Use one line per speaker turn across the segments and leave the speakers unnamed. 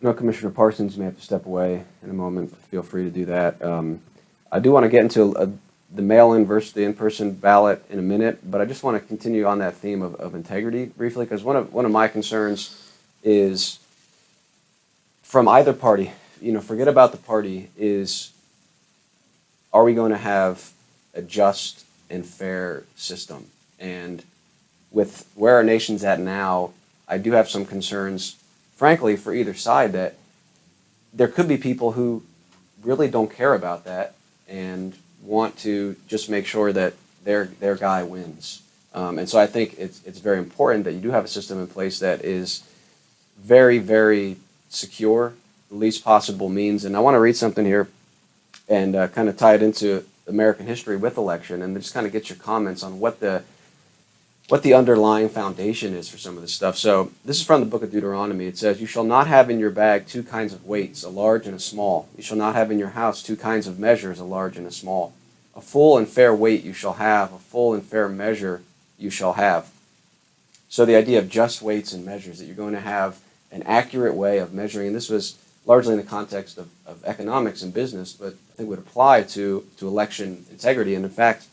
No, Commissioner Parsons may have to step away in a moment. Feel free to do that. I do want to get into the mail-in versus the in-person ballot in a minute, but I just want to continue on that theme of integrity briefly, because one of my concerns is from either party. Forget about the party. Are we going to have a just and fair system? And with where our nation's at now, I do have some concerns, frankly, for either side, that there could be people who really don't care about that and want to just make sure that their guy wins. And so I think it's very important that you do have a system in place that is very, very secure, the least possible means. And I want to read something here and kind of tie it into American history with election, and just kind of get your comments on what the underlying foundation is for some of this stuff. So this is from the book of Deuteronomy. It says, "You shall not have in your bag two kinds of weights, a large and a small. You shall not have in your house two kinds of measures, a large and a small. A full and fair weight you shall have, a full and fair measure you shall have." So the idea of just weights and measures, that you're going to have an accurate way of measuring, and this was largely in the context of economics and business, but I think would apply to election integrity. And in fact,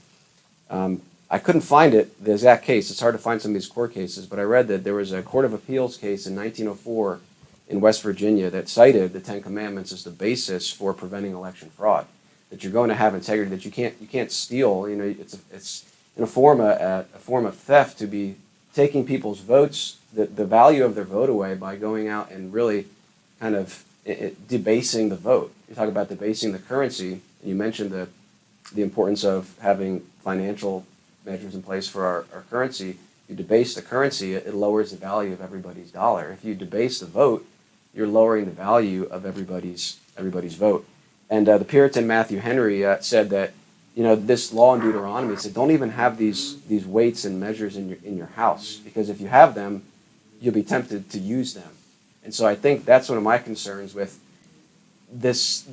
I couldn't find the exact case. It's hard to find some of these court cases, but I read that there was a Court of Appeals case in 1904 in West Virginia that cited the Ten Commandments as the basis for preventing election fraud. That you're going to have integrity, that you can't steal. It's in a form of theft to be taking people's votes, the value of their vote away by going out and really kind of debasing the vote. You talk about debasing the currency, and you mentioned the importance of having financial measures in place for our currency. You debase the currency, it lowers the value of everybody's dollar. If you debase the vote, you're lowering the value of everybody's vote. And the Puritan Matthew Henry said that this law in Deuteronomy said don't even have these weights and measures in your house, because if you have them, you'll be tempted to use them. And so I think that's one of my concerns with this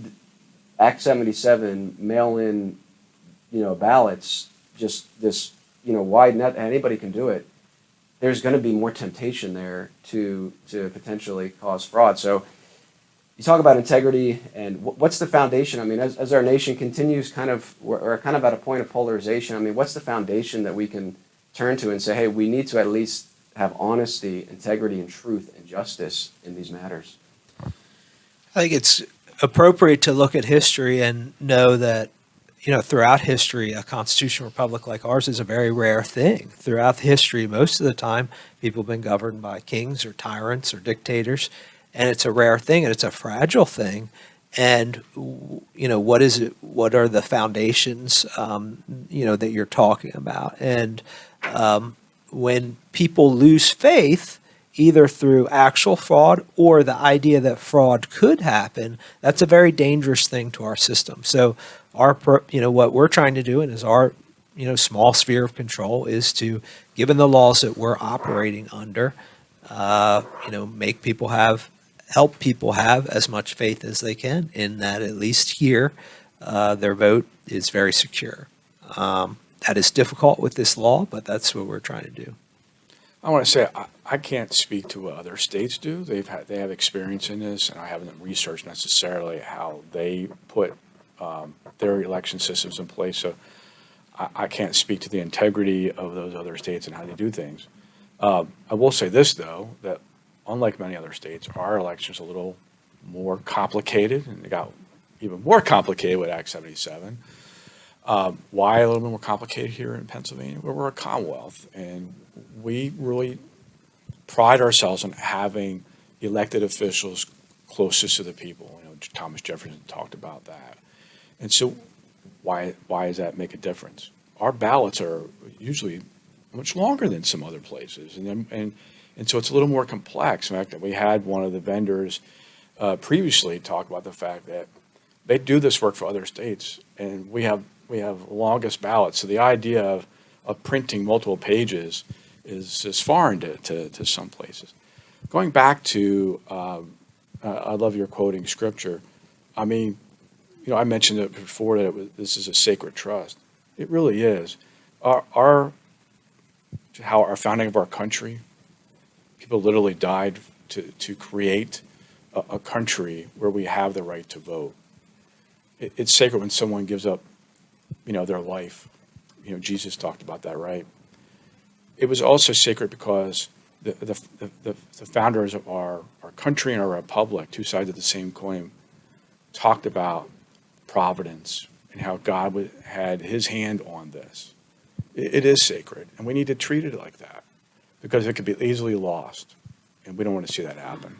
Act 77 mail-in, ballots. Just this, wide net, anybody can do it. There's going to be more temptation there to potentially cause fraud. So you talk about integrity, and what's the foundation? I mean, as our nation continues we're kind of at a point of polarization. I mean, what's the foundation that we can turn to and say, hey, we need to at least have honesty, integrity, and truth and justice in these matters?
I think it's appropriate to look at history and know that, throughout history, a constitutional republic like ours is a very rare thing. Throughout history, most of the time, people have been governed by kings or tyrants or dictators, and it's a rare thing and it's a fragile thing. And, what is it? What are the foundations, that you're talking about? And when people lose faith, either through actual fraud or the idea that fraud could happen, that's a very dangerous thing to our system. So what we're trying to do, and is our, small sphere of control, is to, given the laws that we're operating under, help people have as much faith as they can in that, at least here, their vote is very secure. That is difficult with this law, but that's what we're trying to do.
I want to say I can't speak to what other states do. They have experience in this, and I haven't researched necessarily how they put their election systems in place. So I can't speak to the integrity of those other states and how they do things. I will say this, though, that unlike many other states, our elections are a little more complicated, and they got even more complicated with Act 77. Why a little bit more complicated here in Pennsylvania? Well, we're a Commonwealth, and we really pride ourselves on having elected officials closest to the people. Thomas Jefferson talked about that. And so why does that make a difference? Our ballots are usually much longer than some other places, and so it's a little more complex. In fact, we had one of the vendors previously talk about the fact that they do this work for other states, and we have longest ballots. So the idea of printing multiple pages is foreign to some places. Going back to, I love your quoting scripture. I mean, I mentioned it before that this is a sacred trust. It really is. How our founding of our country, people literally died to create a country where we have the right to vote. It's sacred when someone gives up, their life. Jesus talked about that, right? It was also sacred because the founders of our country and our republic, two sides of the same coin, talked about providence and how God had his hand on this. It is sacred, and we need to treat it like that because it could be easily lost, and we don't want to see that happen.